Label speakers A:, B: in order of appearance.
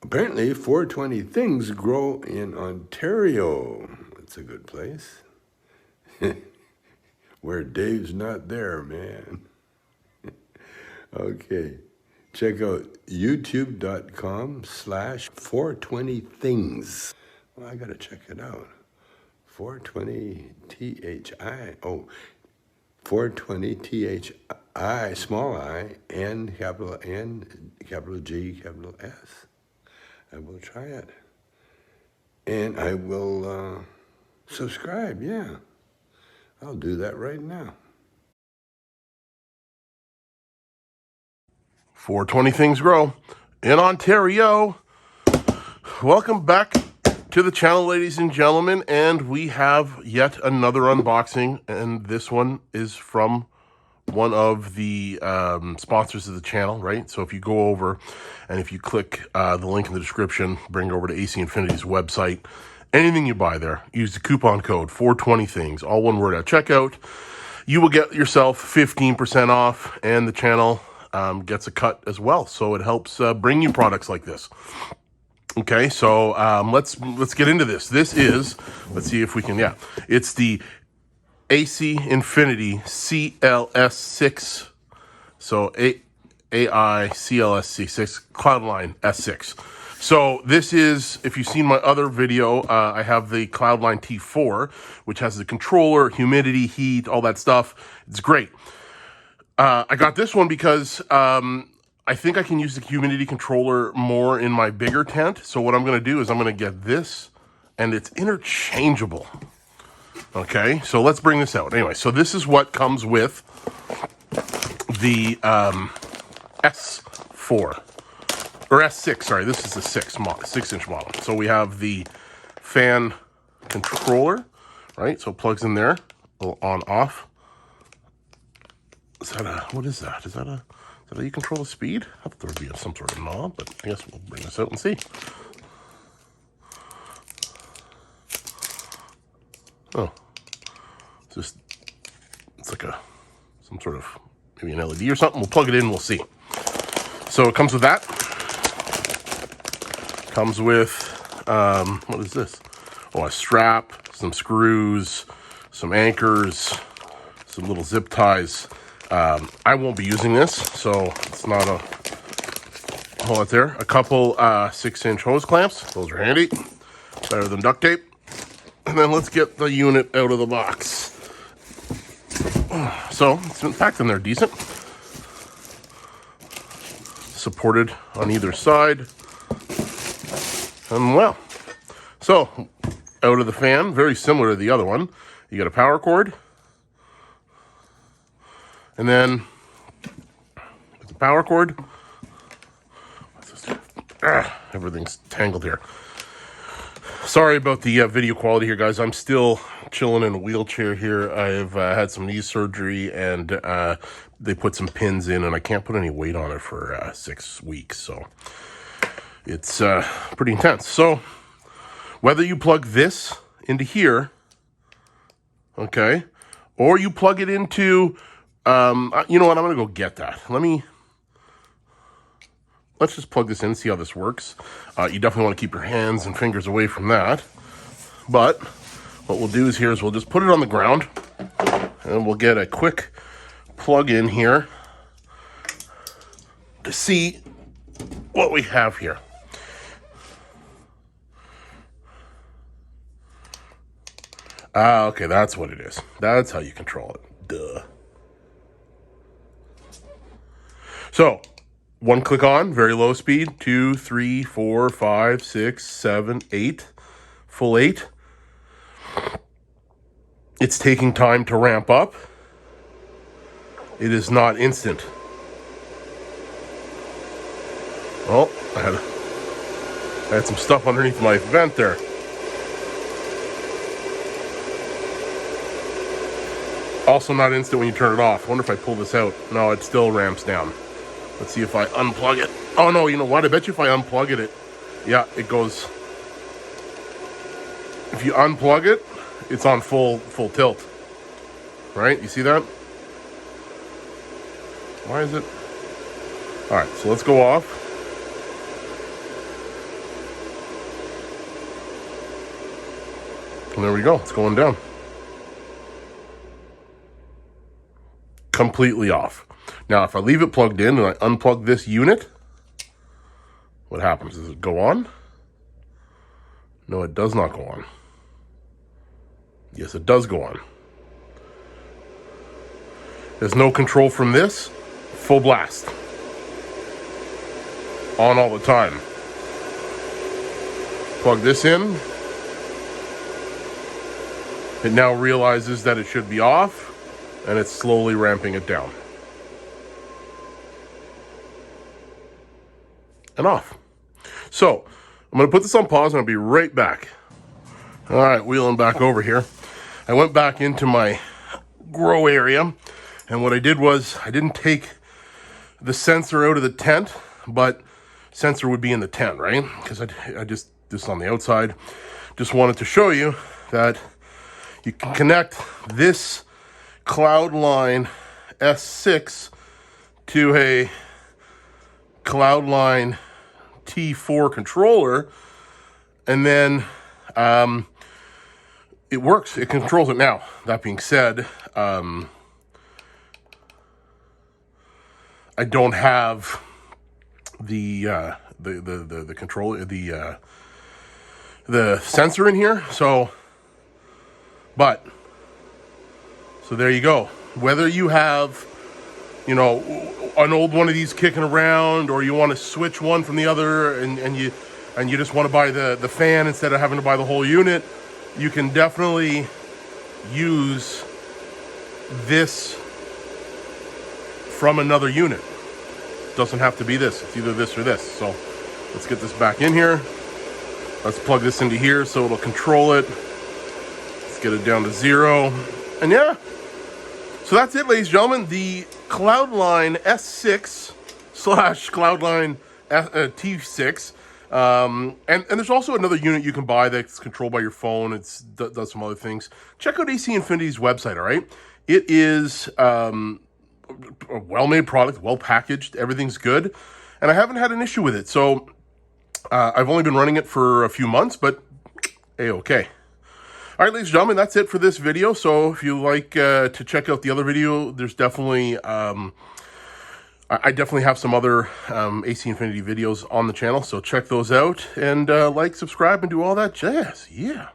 A: Apparently, 420 things grow in Ontario. It's a good place. Where Dave's not there, man. Okay. Check out youtube.com/420things. Well, I gotta check it out. 420 THI. Oh, 420 THI, small I, N, capital G, capital S. I will try it. And I will subscribe, yeah. I'll do that right now.
B: 420 Things Grow in Ontario. Welcome back to the channel, ladies and gentlemen, and we have yet another unboxing, and this one is from one of the sponsors of the channel, right? So if you go over and if you click the link in the description, bring it over to AC Infinity's website, anything you buy there, use the coupon code 420 Things, all one word at checkout. You will get yourself 15% off, and the channel gets a cut as well. So it helps bring you products like this. Okay, so let's get into this. This is, let's see if we can, yeah, it's the AC Infinity CLS6, so AI CLS6 CLOUDLINE S6. So this is, if you've seen my other video, I have the CLOUDLINE T4, which has the controller, humidity, heat, all that stuff. It's great. I got this one because I think I can use the humidity controller more in my bigger tent. So what I'm going to do is I'm going to get this, and it's interchangeable. Okay, so let's bring this out. Anyway, so this is what comes with the S4 or S6. Sorry, this is the 6-inch model. So we have the fan controller, right? So it plugs in there, a little on-off. Is that a, what is that? Is that how you control the speed? I thought there would be some sort of knob, but I guess we'll bring this out and see. Oh, it's like some sort of, maybe an LED or something. We'll plug it in and we'll see. So it comes with that. Comes with, what is this? Oh, a strap, some screws, some anchors, some little zip ties. I won't be using this, so it's not a whole lot there. A couple 6-inch hose clamps. Those are handy. Better than duct tape. And then let's get the unit out of the box. So it's been packed in there decent. Supported on either side. And well, so out of the fan, very similar to the other one. You got a power cord. And then with the power cord, everything's tangled here. Sorry about the video quality here, guys. I'm still chilling in a wheelchair here. I've had some knee surgery, and they put some pins in, and I can't put any weight on it for 6 weeks. So it's pretty intense. So whether you plug this into here, okay, or you plug it into, you know what, I'm going to go get that. Let's just plug this in and see how this works. You definitely want to keep your hands and fingers away from that. But what we'll do is we'll just put it on the ground, and we'll get a quick plug in here to see what we have here. Okay, that's what it is. That's how you control it. Duh. So, one click on, very low speed, 2, 3, 4, 5, 6, 7, 8, full 8. It's taking time to ramp up. It is not instant. Oh, I had some stuff underneath my vent there. Also not instant when you turn it off. I wonder if I pull this out. No, it still ramps down. Let's see if I unplug it. Oh no, you know what? I bet you if I unplug it, yeah, it goes. If you unplug it, it's on full tilt. Right? You see that? Why is it? All right, so let's go off. And there we go. It's going down. Completely off. Now, if I leave it plugged in and I unplug this unit, what happens? Does it go on? No, it does not go on. Yes, it does go on. There's no control from this. Full blast. On all the time. Plug this in. It now realizes that it should be off, and it's slowly ramping it down. And off. So, I'm going to put this on pause and I'll be right back. All right, wheeling back over here. I went back into my grow area, and what I did was I didn't take the sensor out of the tent, but sensor would be in the tent, right? Because I just, this on the outside, just wanted to show you that you can connect this CLOUDLINE S6 to a CLOUDLINE T4 controller, and then it works. It controls it now. That being said, I don't have the control, the sensor in here. So there you go. Whether you have, you know, an old one of these kicking around, or you want to switch one from the other, and you just want to buy the fan instead of having to buy the whole unit, you can definitely use this from another unit. Doesn't have to be this. It's either this or this. So let's get this back in here. Let's plug this into here so it'll control it. Let's get it down to 0. And yeah. So that's it, ladies and gentlemen. The CLOUDLINE S6 / CLOUDLINE T6. And there's also another unit you can buy that's controlled by your phone. It does some other things. Check out AC Infinity's website, all right? It is a well-made product, well-packaged. Everything's good. And I haven't had an issue with it. So I've only been running it for a few months, but A-okay. All right, ladies and gentlemen, that's it for this video. So if you like to check out the other video, there's definitely, I definitely have some other AC Infinity videos on the channel. So check those out and like, subscribe, and do all that jazz. Yeah.